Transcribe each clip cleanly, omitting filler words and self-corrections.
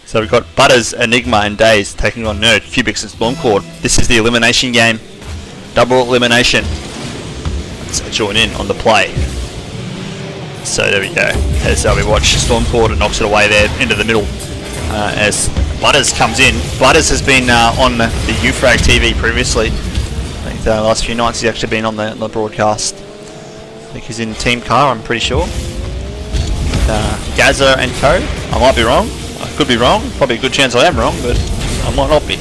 So we've got Butters, Enigma and Daze taking on Nerd, Cubics and Stormcord. This is the elimination game. Double elimination. Let's join in on the play. So there we go. As we watch Stormcord and knocks it away there into the middle. As Butters comes in. Butters has been on the Ufrag TV previously. I think the last few nights he's actually been on the broadcast. I think he's in Team Car, I'm pretty sure. Gaza and co. I might be wrong. I could be wrong. Probably a good chance I am wrong, but I might not be.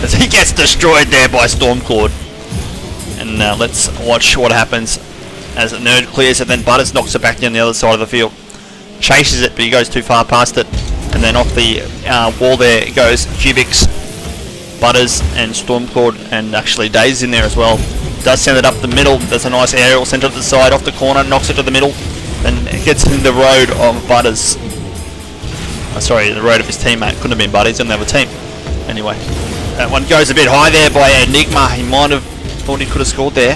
As he gets destroyed there by Stormcord. And let's watch what happens as Nerd clears it, then Butters knocks it back down the other side of the field. Chases it, but he goes too far past it. And then off the wall there goes Cubics, Butters and Stormcord, and actually Daze in there as well. Does send it up the middle. There's a nice aerial centre to the side, off the corner, knocks it to the middle. And it gets in the road of Butters. Sorry, the road of his teammate. Couldn't have been Butters, on the other team. Anyway, that one goes a bit high there by Enigma. He might have thought he could have scored there.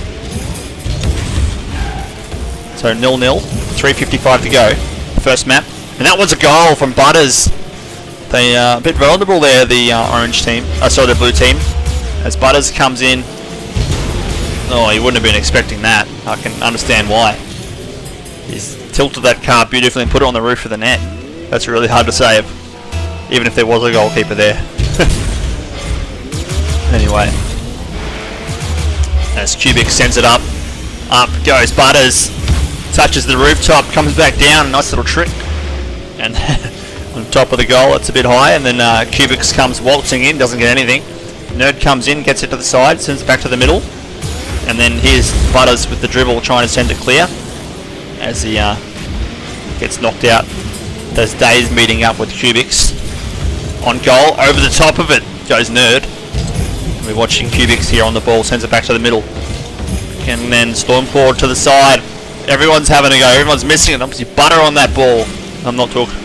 So 0-0, 3:55 to go. First map. And that was a goal from Butters. They a bit vulnerable there, the orange team. Sorry, the blue team. As Butters comes in. Oh, he wouldn't have been expecting that. I can understand why. He's tilted that car beautifully and put it on the roof of the net. That's really hard to save, even if there was a goalkeeper there. Anyway, as Cubic sends it up goes Butters, touches the rooftop, comes back down, nice little trick, and on top of the goal, it's a bit high, and then Cubics comes waltzing in, doesn't get anything. Nerd comes in, gets it to the side, sends it back to the middle, and then here's Butters with the dribble trying to send it clear as he gets knocked out. There's Daze meeting up with Cubics. On goal, over the top of it goes Nerd. We're watching Cubics here on the ball, sends it back to the middle. And then Stormcord to the side. Everyone's having a go, everyone's missing it. Obviously butter on that ball. I'm not talking,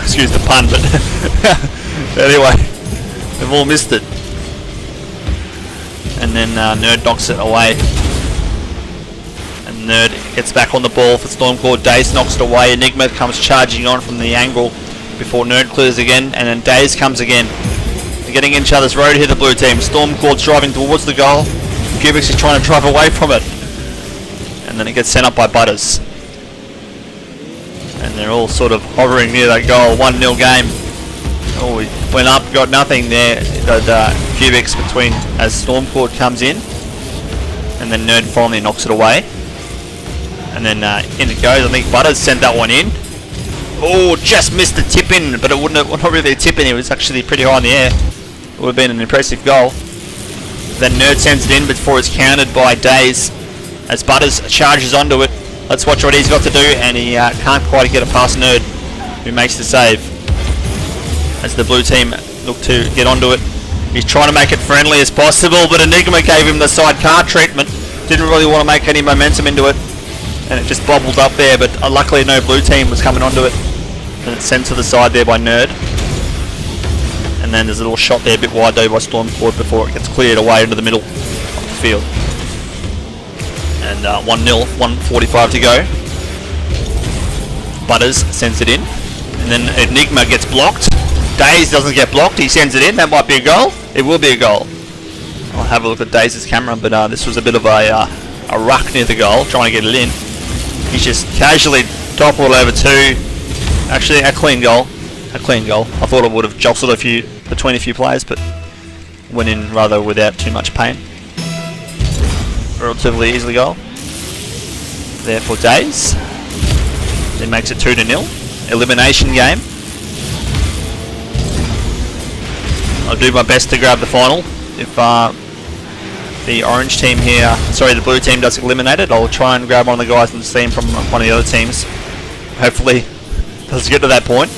excuse the pun, but anyway, they've all missed it. And then Nerd knocks it away. And Nerd gets back on the ball for Stormcord. Daze knocks it away. Enigma comes charging on from the angle before Nerd clears again, and then Daze comes again. They're getting in each other's road here, the blue team. Stormcord's driving towards the goal. Cubics is trying to drive away from it. And then it gets sent up by Butters. And they're all sort of hovering near that goal. 1-0 game. Oh, he went up, got nothing there. Cubics between as Stormcord comes in. And then Nerd finally knocks it away. And then in it goes. I think Butters sent that one in. Oh, just missed the tip in, but it wouldn't have, not really a tip in. It was actually pretty high in the air. It would have been an impressive goal. Then Nerd sends it in before it's countered by Daze as Butters charges onto it. Let's watch what he's got to do, and he can't quite get it past Nerd, who makes the save. As the blue team look to get onto it. He's trying to make it friendly as possible, but Enigma gave him the sidecar treatment. Didn't really want to make any momentum into it. And it just bobbled up there, but luckily no blue team was coming onto it. And it's sent to the side there by Nerd. And then there's a little shot there, a bit wide though by Stormcord before it gets cleared away into the middle of the field. And 1-0, 1:45 to go. Butters sends it in. And then Enigma gets blocked. Daze doesn't get blocked, he sends it in. That might be a goal. It will be a goal. I'll have a look at Daze's camera, but this was a bit of a ruck near the goal, trying to get it in. He's just casually toppled over two. Actually, a clean goal. A clean goal. I thought it would have jostled between a few players, but went in rather without too much pain. Relatively easily goal. There for Daze. Then makes it 2-0. Elimination game. I'll do my best to grab the final. If the orange team here, sorry, the blue team does eliminate it, I'll try and grab one of the guys on the team from one of the other teams. Hopefully, it doesn't get to that point.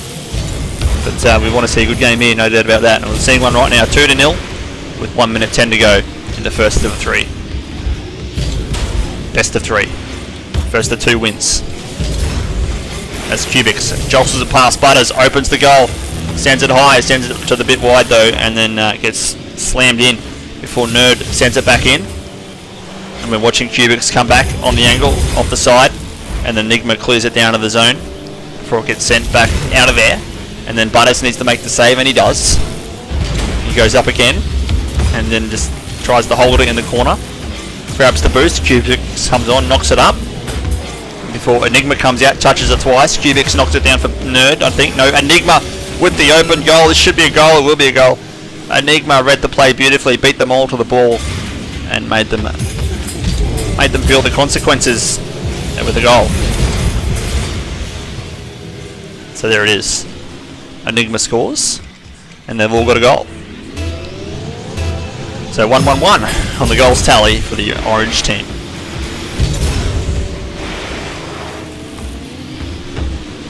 But we want to see a good game here, no doubt about that. And we're seeing one right now, 2-0, with 1 minute 10 to go in the first of three. Best of three. First of two wins. As Cubics jostles it past Butters, opens the goal, sends it high, sends it to the bit wide though, and then gets slammed in before Nerd sends it back in. And we're watching Cubics come back on the angle off the side, and then Enigma clears it down to the zone before it gets sent back out of there. And then Butters needs to make the save, and he does. He goes up again, and then just tries to hold it in the corner. Grabs the boost, Cubics comes on, knocks it up. Before Enigma comes out, touches it twice. Cubics knocks it down for Nerd, I think. No, Enigma with the open goal. This should be a goal, it will be a goal. Enigma read the play beautifully, beat them all to the ball, and made them feel the consequences with a goal. So there it is. Enigma scores, and they've all got a goal. So 1-1-1 on the goals tally for the orange team.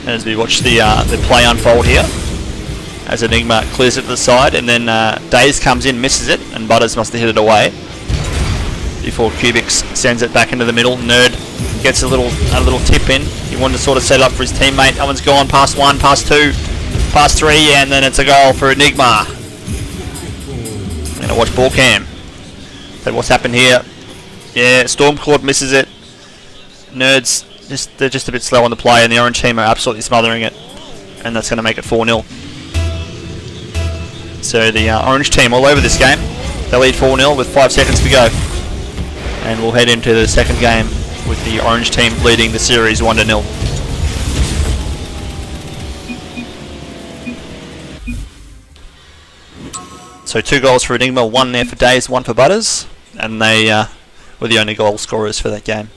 As we watch the play unfold here, as Enigma clears it to the side, and then Daze comes in, misses it, and Butters must have hit it away before Cubics sends it back into the middle. Nerd gets a little tip in. He wanted to sort of set up for his teammate. That one's gone past 1, past 2, past 3, and then it's a goal for Enigma. I'm gonna watch ball cam. So what's happened here? Yeah, Stormcloud misses it. Nerds they're just a bit slow on the play, and the orange team are absolutely smothering it, and that's going to make it 4-0. So the orange team all over this game. They lead 4-0 with 5 seconds to go, and we'll head into the second game with the orange team leading the series 1-0. So 2 goals for Enigma, 1 there for Daze, 1 for Butters, and they were the only goal scorers for that game.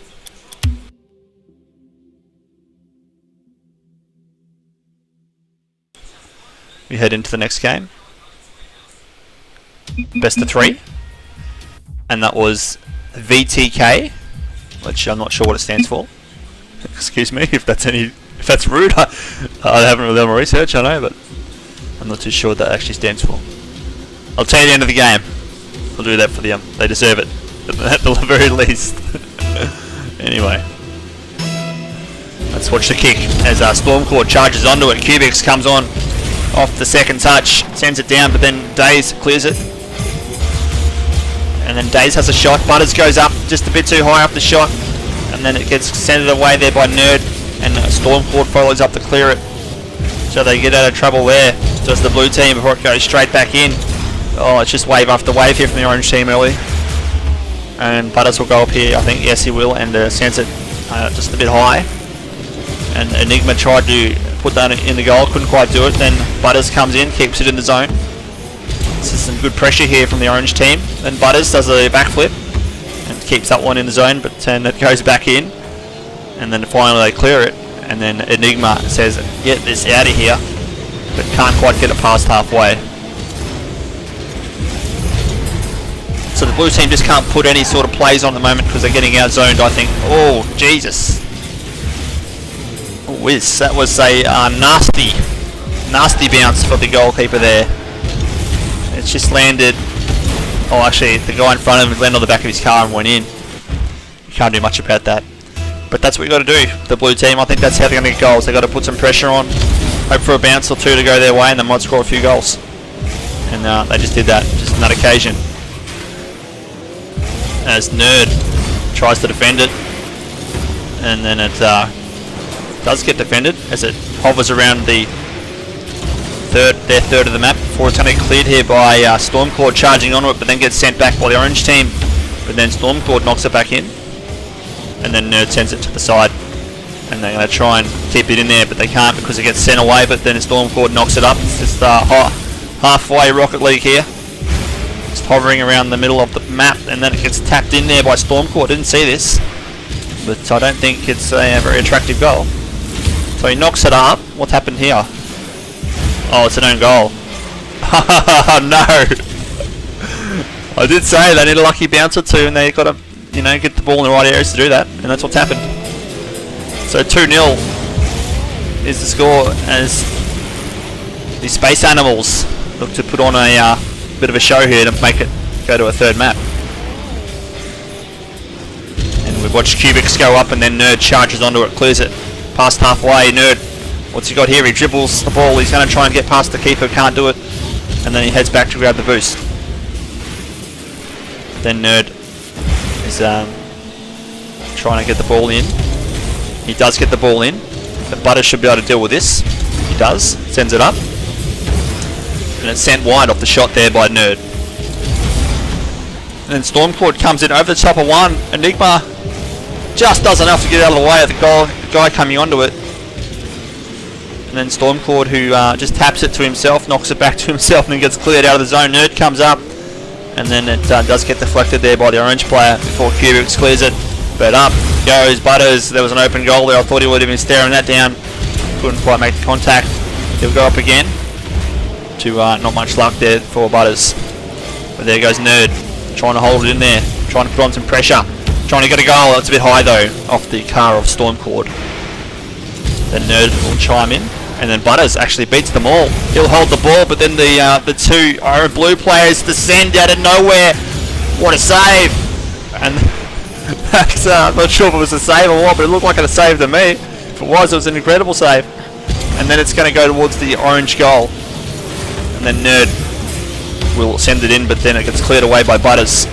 We head into the next game. Best of 3. And that was VertiCAR, which I'm not sure what it stands for. Excuse me if that's rude. I haven't really done my research, I know, but I'm not too sure what that actually stands for. I'll tell you the end of the game. I'll do that for them. They deserve it, at the very least. Anyway. Let's watch the kick as Stormclaw charges onto it. Cubics comes on off the second touch, sends it down, but then Daze clears it. And then Daze has a shot. Butters goes up just a bit too high off the shot, and then it gets sent away there by Nerd, and Stormclaw follows up to clear it. So they get out of trouble there. Does the blue team before it goes straight back in. Oh, it's just wave after wave here from the orange team early. And Butters will go up here, I think. Yes, he will, and sends it just a bit high. And Enigma tried to put that in the goal, couldn't quite do it. Then Butters comes in, keeps it in the zone. This is some good pressure here from the orange team. Then Butters does a backflip and keeps that one in the zone, but then it goes back in. And then finally they clear it. And then Enigma says, get this out of here, but can't quite get it past halfway. So the blue team just can't put any sort of plays on at the moment because they're getting out-zoned, I think. Oh, Jesus. Whiz, that was a nasty bounce for the goalkeeper there. It's just landed. Oh, actually, the guy in front of him landed on the back of his car and went in. You can't do much about that. But that's what you got to do, the blue team. I think that's how they're going to get goals. They've got to put some pressure on, hope for a bounce or two to go their way, and they might score a few goals. And they just did that, just on that occasion. As Nerd tries to defend it, and then it does get defended as it hovers around their third of the map before it's going to get cleared here by Stormclaw charging onto it, but then gets sent back by the orange team. But then Stormclaw knocks it back in, and then Nerd sends it to the side, and they're going to try and keep it in there, but they can't because it gets sent away. But then Stormclaw knocks it up. It's just halfway Rocket League here, just hovering around the middle of the map, and then it gets tapped in there by Stormclaw. Didn't see this, but I don't think it's a very attractive goal. So he knocks it up. What's happened here? Oh, it's an own goal. No! I did say they need a lucky bounce or two, and they got to, get the ball in the right areas to do that, and that's what's happened. So 2-0 is the score as the Space Animals look to put on a bit of a show here to make it go to a third map. And we've watched Cubics go up, and then Nerd charges onto it, clears it past halfway. Nerd, what's he got here? He dribbles the ball. He's going to try and get past the keeper, can't do it, and then he heads back to grab the boost. Then Nerd is trying to get the ball in. He does get the ball in, but Butters should be able to deal with this. does. Sends it up. And it's sent wide off the shot there by Nerd. And then Stormcord comes in over the top of one. Enigma just does enough to get out of the way of the guy coming onto it. And then Stormcord, who just taps it to himself, knocks it back to himself, and then gets cleared out of the zone. Nerd comes up, and then it does get deflected there by the orange player before Cubics clears it. But up goes Butters. There was an open goal there. I thought he would have been staring that down. Couldn't quite make the contact. He'll go up again. To not much luck there for Butters. But there goes Nerd, trying to hold it in there, trying to put on some pressure, trying to get a goal. That's a bit high though, off the car of Stormcord. Then Nerd will chime in, and then Butters actually beats them all. He'll hold the ball, but then the two Iron Blue players descend out of nowhere. What a save! And that's I'm not sure if it was a save or what, but it looked like a save to me. If it was an incredible save. And then it's going to go towards the orange goal. And then Nerd will send it in, but then it gets cleared away by Butters,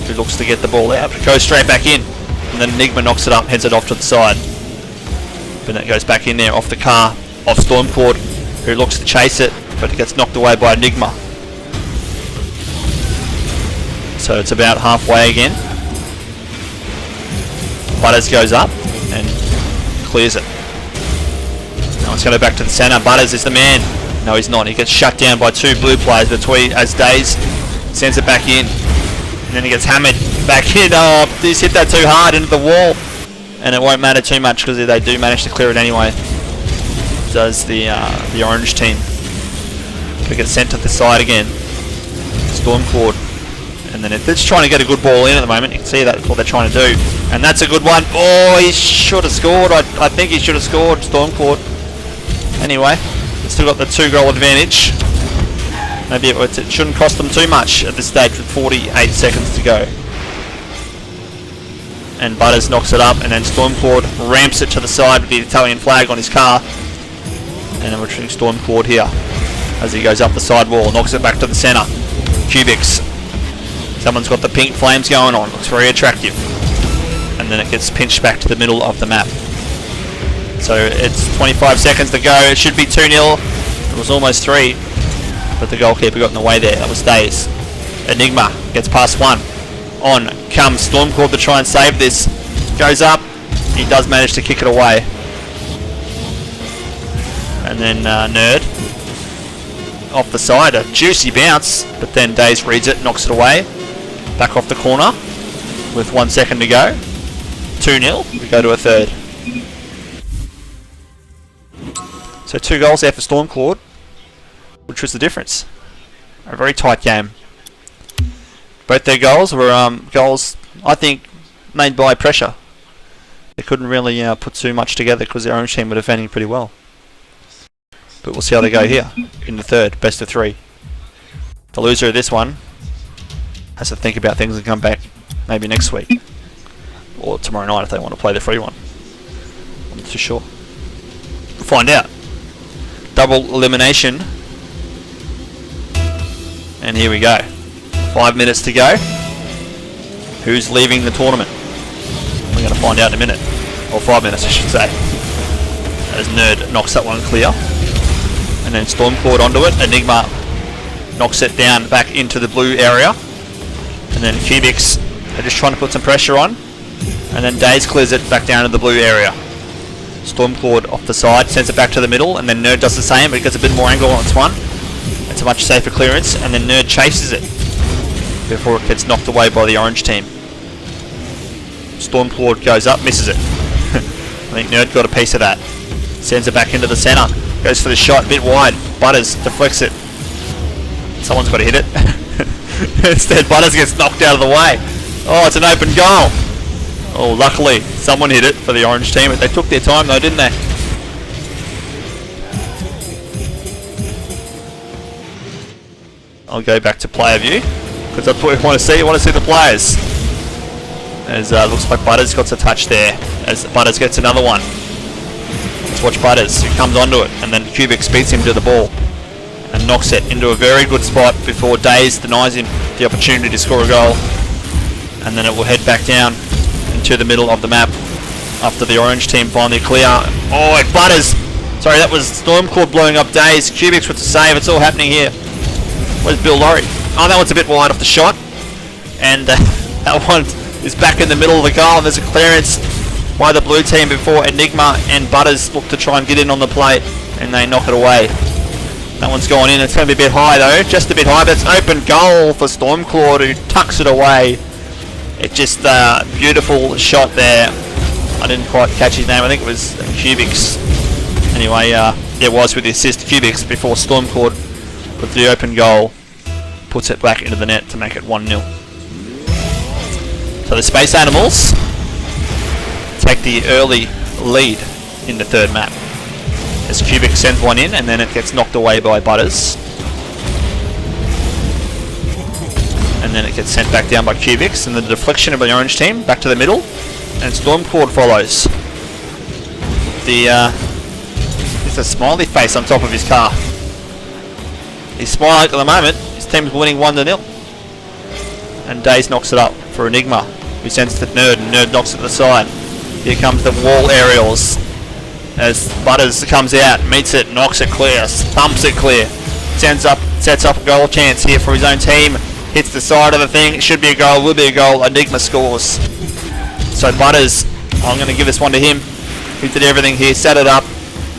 who looks to get the ball out. It goes straight back in, and then Enigma knocks it up, heads it off to the side. But then it goes back in there off the car of Stormcord, who looks to chase it, but it gets knocked away by Enigma. So it's about halfway again. Butters goes up and clears it. Now it's going to go back to the centre. Butters is the man. No, he's not. He gets shut down by two blue players between as Days sends it back in. And then he gets hammered back in. Oh, he's hit that too hard into the wall. And it won't matter too much because they do manage to clear it anyway. Does the orange team. But it gets sent to the side again. Stormcord. And then it's trying to get a good ball in at the moment. You can see that's what they're trying to do. And that's a good one. Oh, he should have scored. I think he should have scored, Stormcord. Anyway. Still got the 2-goal advantage. Maybe it shouldn't cost them too much at this stage with 48 seconds to go. And Butters knocks it up, and then Stormcord ramps it to the side with the Italian flag on his car. And then we're treating Stormcord here as he goes up the side wall, knocks it back to the centre. Cubics. Someone's got the pink flames going on. Looks very attractive. And then it gets pinched back to the middle of the map. So it's 25 seconds to go. It should be 2-0. It was almost 3. But the goalkeeper got in the way there. That was Days. Enigma gets past one. On comes Stormcord to try and save this. Goes up. He does manage to kick it away. And then Nerd off the side. A juicy bounce. But then Days reads it, knocks it away. Back off the corner with 1 second to go. 2-0. We go to a third. So 2 goals there for Stormcord, which was the difference. A very tight game. Both their goals were goals, I think, made by pressure. They couldn't really put too much together because their orange team were defending pretty well. But we'll see how they go here in the third, best of 3. The loser of this one has to think about things and come back maybe next week. Or tomorrow night if they want to play the free one. I'm not too sure. We'll find out. Double elimination. And here we go. 5 minutes to go. Who's leaving the tournament? We're going to find out in a minute. Or 5 minutes, I should say. As Nerd knocks that one clear. And then Stormcord onto it. Enigma knocks it down back into the blue area. And then Cubics are just trying to put some pressure on. And then Days clears it back down to the blue area. Stormcord off the side, sends it back to the middle, and then Nerd does the same, but it gets a bit more angle on its one. It's a much safer clearance, and then Nerd chases it before it gets knocked away by the orange team. Stormcord goes up, misses it. I think Nerd got a piece of that. Sends it back into the centre. Goes for the shot, a bit wide. Butters deflects it. Someone's got to hit it. Instead, Butters gets knocked out of the way. Oh, it's an open goal. Oh, luckily, someone hit it for the orange team. They took their time though, didn't they? I'll go back to player view, because that's what we want to see. You want to see the players. As looks like Butters got a touch there. As Butters gets another one. Let's watch Butters, who comes onto it, and then Cubics beats him to the ball. And knocks it into a very good spot before Days denies him the opportunity to score a goal. And then it will head back down into the middle of the map after the orange team finally clear. Oh, Butters Sorry, that was Stormcord blowing up Days. Cubics with the save. It's all happening here. Where's Bill Laurie? Oh, that one's a bit wide off the shot. And that one is back in the middle of the goal. And there's a clearance by the blue team before Enigma and Butters look to try and get in on the plate. And they knock it away. That one's gone in. It's going to be a bit high though. Just a bit high. But it's open goal for Stormclaw, who tucks it away. It's just a beautiful shot there. I didn't quite catch his name. I think it was Cubics. Anyway, it was with the assist Cubics before Stormclaw with the open goal. Puts it back into the net to make it 1-0. So the Space Animals take the early lead in the third map. As Cubic sends one in and then it gets knocked away by Butters. And then it gets sent back down by Cubics, and the deflection of the orange team back to the middle. And Stormcord follows. There's a smiley face on top of his car. He's smiling at the moment. His team's winning 1-0. And Daze knocks it up for Enigma, who sends it to Nerd, and Nerd knocks it to the side. Here comes the wall aerials. As Butters comes out, meets it, knocks it clear, thumps it clear. Sets up a goal chance here for his own team. Hits the side of the thing. It should be a goal, will be a goal. Enigma scores. So Butters, I'm going to give this one to him. He did everything here, set it up,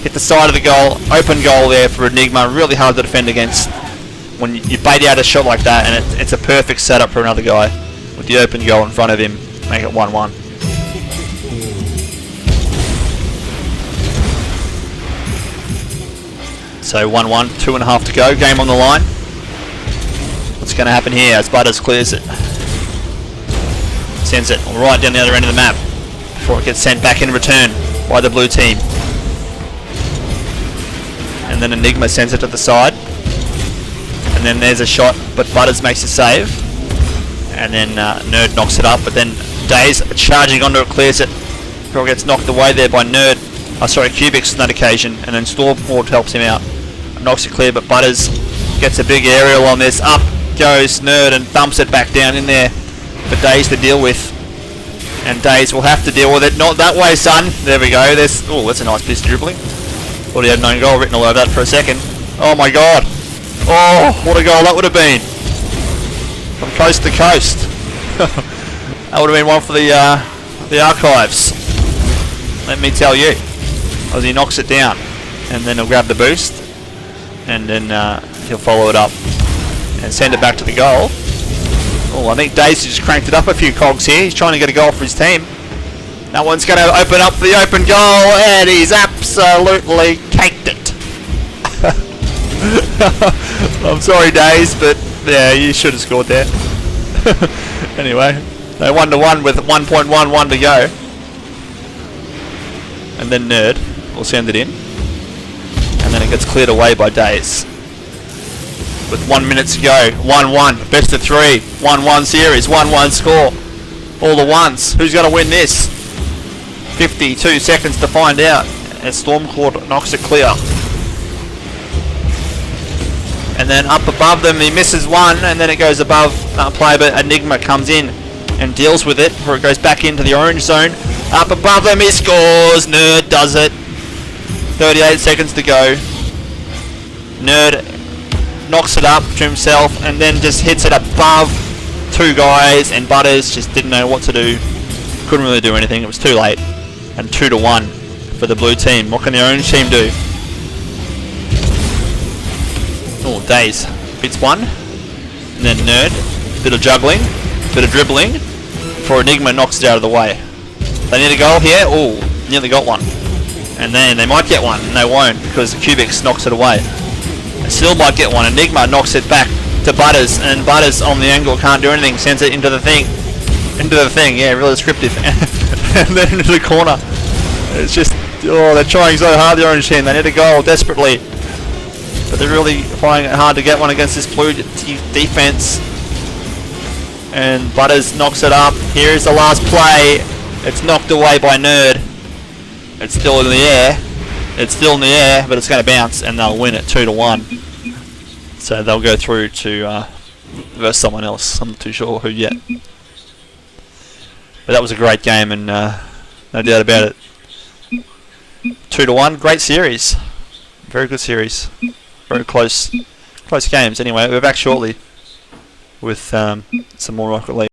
hit the side of the goal, open goal there for Enigma. Really hard to defend against when you bait out a shot like that, and it's a perfect setup for another guy with the open goal in front of him. Make it 1-1. So 1-1, 2.5 to go, game on the line. What's going to happen here as Butters clears it? Sends it right down the other end of the map before it gets sent back in return by the blue team. And then Enigma sends it to the side. And then there's a shot, but Butters makes a save. And then Nerd knocks it up, but then Daze charging onto it, clears it. Before it gets knocked away there by Cubics on that occasion. And then Stormcord helps him out. Knocks it clear, but Butters gets a big aerial on this. Up goes Nerd and thumps it back down in there for Daze to deal with. And Daze will have to deal with it. Not that way, son. There we go. That's a nice piece of dribbling. Thought he had no goal written all over that for a second. Oh my god. Oh, what a goal that would have been. From coast to coast. That would have been one for the archives. Let me tell you. As he knocks it down. And then he'll grab the boost. And then he'll follow it up. And send it back to the goal. Oh, I think Daze just cranked it up a few cogs here. He's trying to get a goal for his team. That one's going to open up the open goal, and he's absolutely caked it. I'm sorry, Daze, but yeah, you should have scored there. Anyway, they're 1-1 with 1.11 to go. And then Nerd will send it in. And then it gets cleared away by Daze. With 1 minute to go, 1-1, best of 3, 1-1 series, 1-1 score. All the ones. Who's going to win this? 52 seconds to find out. As Stormclaw knocks it clear. And then up above them, he misses one, and then it goes above play, but Enigma comes in and deals with it before it goes back into the orange zone. Up above them, he scores. Nerd does it. 38 seconds to go. Nerd knocks it up to himself and then just hits it above two guys, and Butters just didn't know what to do. Couldn't really do anything. It was too late. And 2-1 for the blue team. What can the orange team do? Oh, Daze hits one. And then Nerd. Bit of juggling. Bit of dribbling. Before Enigma knocks it out of the way. They need a goal here. Oh, nearly got one. And then they might get one. And they won't because the Cubics knocks it away. They still might get one. Enigma knocks it back to Butters. And Butters on the angle can't do anything. Sends it into the thing. Into the thing. Yeah, really descriptive. And then into the corner. It's just, oh, they're trying so hard, the orange team. They need a goal desperately. But they're really finding it hard to get one against this blue defense. And Butters knocks it up. Here's the last play. It's knocked away by Nerd. It's still in the air. It's still in the air, but it's going to bounce, and they'll win it 2-1. So they'll go through to versus someone else. I'm not too sure who yet. But that was a great game, and no doubt about it. 2-1, great series. Very good series. Very close games. Anyway, we're back shortly with some more Rocket League.